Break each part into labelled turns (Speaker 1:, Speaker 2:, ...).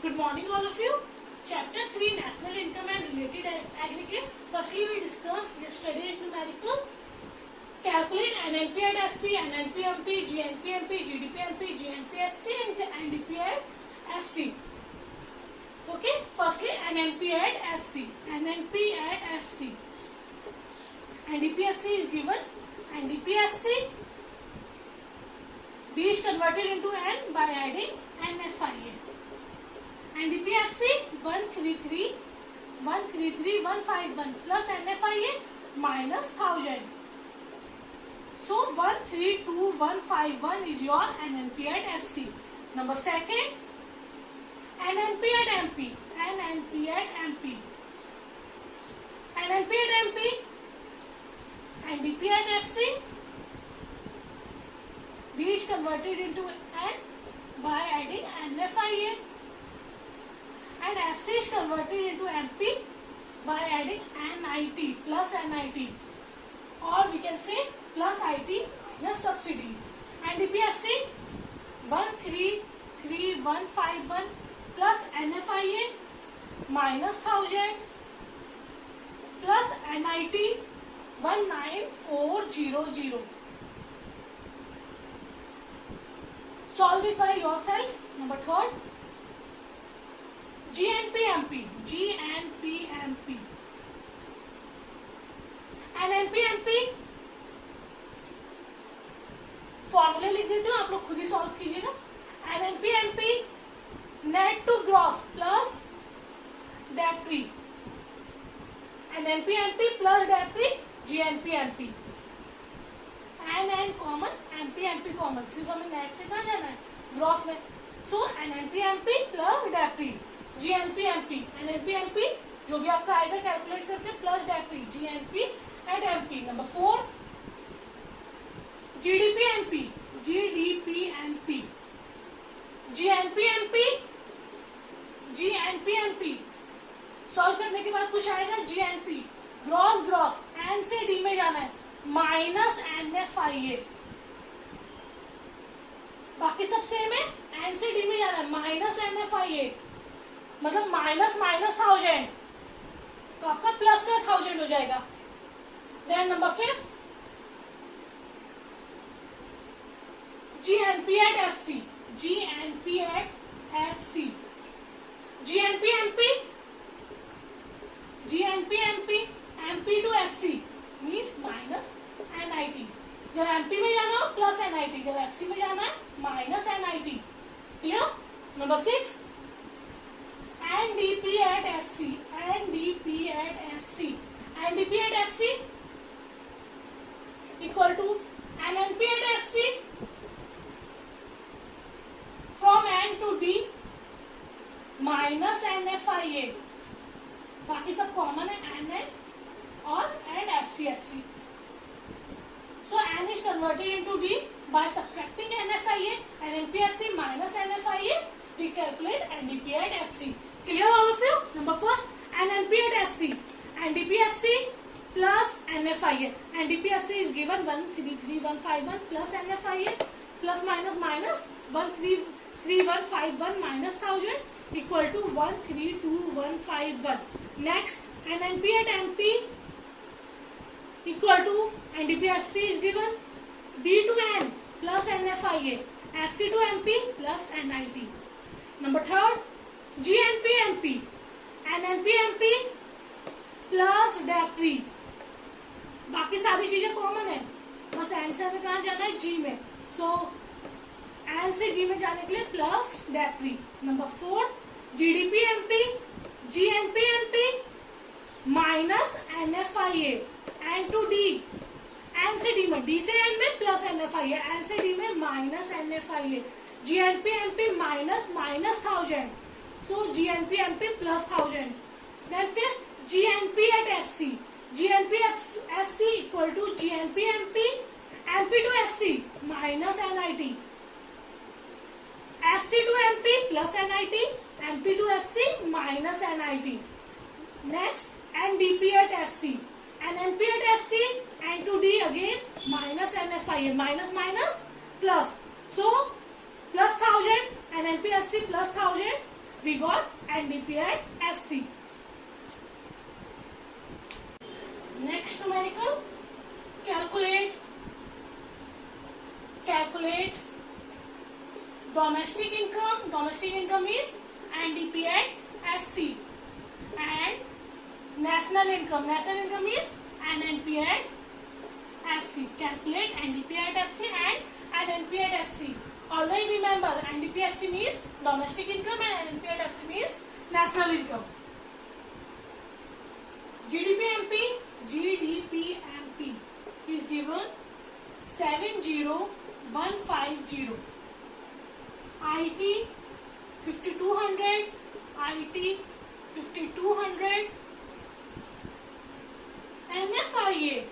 Speaker 1: Good morning, all of you. Chapter 3, National Income and Related Aggregate. Firstly, we discussed yesterday's numerical. Calculate NNP at FC, NNP-MP, GNP-MP, GDP-MP, GNP-FC and NDP at FC. Okay, firstly NNP at FC. NNP at FC. NDP-FC is given. NDP-FC, D is converted into N by adding NFIA. NDP-FC 133,151 plus NFIA minus 1000. So 132,151 is your NNP at FC. Number second, NNP at MP. NNP at MP. NNP at MP. NDP at FC. D is converted into N by adding NFIA. And FC is converted into MP by adding NIT plus NIT. Or we can say plus IT minus subsidy. NDP-FC 133,151 plus NFIA minus 1000 plus NIT 19400. Solve it by yourself. Number third, GNP-MP. GNP-MP. NNP-MP फॉर्मूले लिख देती हूँ, आप लोग खुद ही solve कीजिएगा. NNP-MP net to gross plus depre. NNP-MP plus depre GNP-MP. NN common, MP-MP common, सिर्फ हमें नेट से कहाँ जाना है, ग्रॉस में. सो NNP-MP plus depre GNP-MP. NNP-MP जो भी आपका आएगा कैलकुलेट करके plus depre GNP and MP. Number 4, GDP-MP. GDP-MP. GNP-MP. GNP-MP solve करने के बाद कुछ आएगा GNP ग्रॉस ग्रॉस N से D में जाना है माइनस NFIA. बाकी सब सेम है, N से D में जाना है माइनस NFIA, मतलब माइनस माइनस 1000 तो आपका प्लस का 1000 हो जाएगा. Then number 5, GNP at FC. GNP at FC. GNP-MP. GNP-MP. MP to FC means minus NIT. जब MP में जाना हो प्लस NIT, जब FC में जाना है minus NIT. Clear? Number 6, NDP at FC. NDP at FC. NDP at FC equal to NNP at FC from N to D minus NFIA. बाकी सब कॉमन है, NN और FC. So N is converted into D by subtracting NFIA. NNP-FC minus NFIA. We calculate NDP at FC. Clear all of you? Number first, NNP at FC. NDP-FC plus NFIA. NDP-FC is given 133,151 plus NFIA plus minus minus 133,151 minus 1000 equal to 132,151. Next, NNP at MP equal to NDP-FC is given D to N plus NFIA, FC to MP plus NIT. Number third, GNP-MP. NNP-MP plus डेप्री. बाकी सारी चीजें common है, बस N से हमें कहाँ जाना है, G में. सो N से G में जाने के लिए plus depre. Number 4, GDP-MP. GNP-MP minus NFIA. N to D. N से D में, D से N में प्लस NFIA, N से D में minus NFIA. GNP-MP minus minus 1000. So GNP-MP plus 1000. Then fifth, GNP at FC. GNP-FC equal to GNP-MP. MP to FC minus NIT. FC to MP plus NIT. MP to FC minus NIT. Next, NDP at FC. NNP at FC, N to D again minus NFIA. Minus minus plus. So plus 1000 NNP-FC plus 1000 we got NDP and FC. Next numerical, calculate domestic income. Domestic income is NDP and FC. And national income is NNP and FC. Calculate NDP and FC and NNP and FC. Always remember, NDP FC means domestic income and NNP and FC means national income. GDP MP is given 70150. IT 5200, IT 5200, NFIA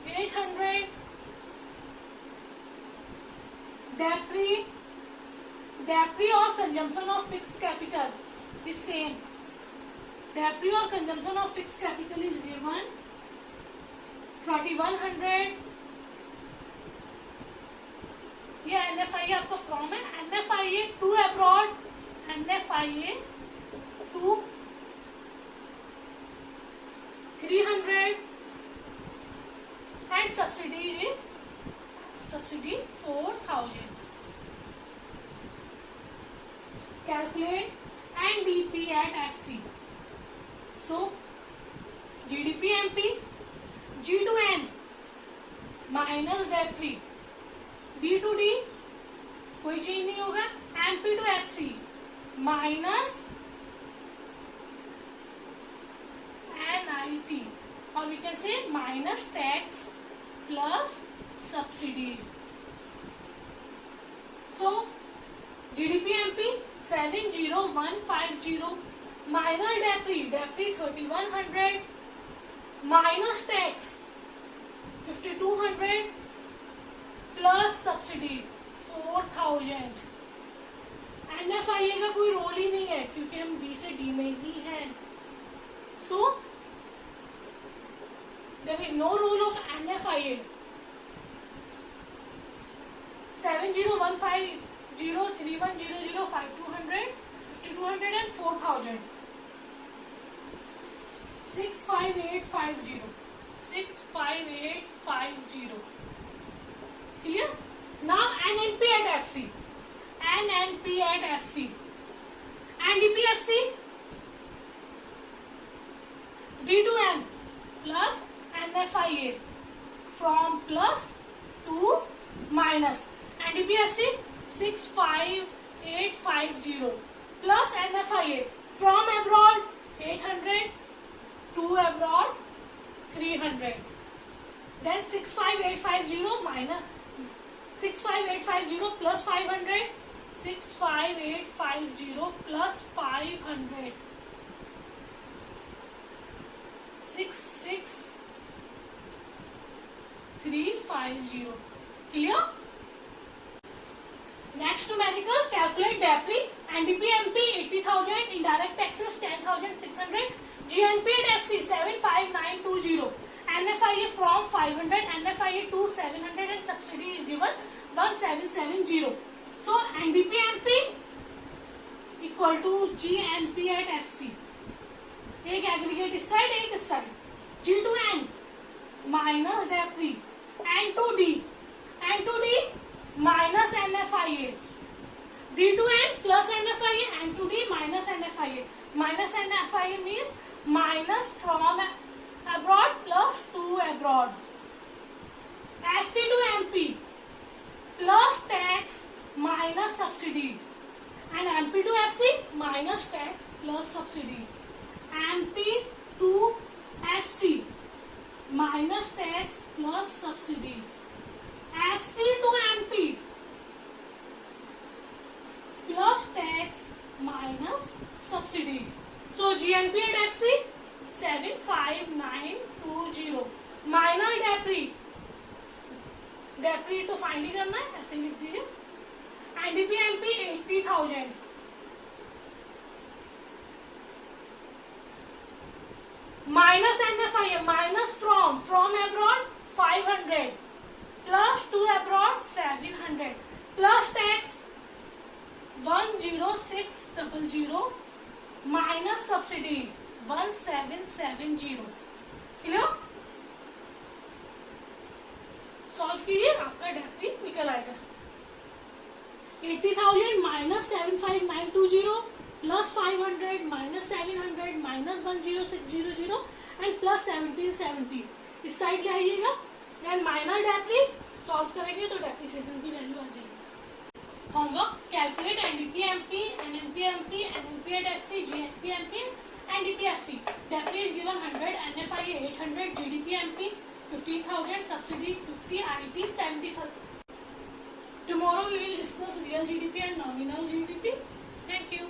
Speaker 1: 800, DAPRI or consumption of fixed capital is same. DAPRI or consumption of fixed capital is given 3100. ये NFIA आपका form है. NFIA to abroad, NFIA to 300 and subsidy 4000. Calculate NDP at FC. So GDP MP, G to N minus DAPRI, D to D कोई change नहीं होगा, MP to FC minus NIT, or we can say minus tax plus subsidy. So GDP MP 70150 minus DAPRI 3100 minus tax 5200 plus subsidy 4000. NFIA का कोई role ही नहीं है क्योंकि हम B से D में ही हैं. So there is no role of NFIA. 70150 3100 5200 5200 and 4000. 65850. Clear? Now NNP and FC. NNP and FC. NDP FC D to N plus NFIA from plus to minus. NDP FC 65850 plus NFIA from abroad 800 to abroad 300. Then 65850 minus 65850 plus 500. 65850 plus 500. 66350. Clear? Next numerical, calculate DAPRI, NDP MP 80,000, indirect taxes 10,600, GNP and FC 75920, NFIA from 500, NFIA to 700 and subsidy is given 1770. So NDP MP equal to GNP at FC. एक aggregate इस side एक इस side. G to N minus DAPRI, N to D minus NFIA, D to N plus NFIA, N to D minus NFIA. Minus NFIA means minus from abroad plus to abroad. FC to MP plus tax minus subsidy, and MP to FC minus tax plus subsidy. MP to FC minus tax plus subsidy. FC to MP plus tax minus subsidy. So GNP and FC 75920 minus DAPRI तो find ही करना है, ऐसे लिख दीजिए. NDP MP 80,000 minus NFIA minus from abroad 500 plus to abroad 700 plus tax 10600 minus subsidy 1770। Clear? Solve कीजिए, आपका depth भी निकल आएगा। 80,000 minus 75920 plus 500 minus 700 minus 10600 and plus 1770। इस साइड ले आइएगा, देन माइनर डेप्री सॉल्व करेंगे तो डेप्रिसिएशन की वैल्यू आ जाएगी। Homework, calculate NDPMP, NNPMP, NNPFC, GNPMP and DPFC. Depre is given 100, NFI 800, GDPMP 15,000, subsidies 50, IT 75. Tomorrow we will discuss real GDP and nominal GDP. Thank you.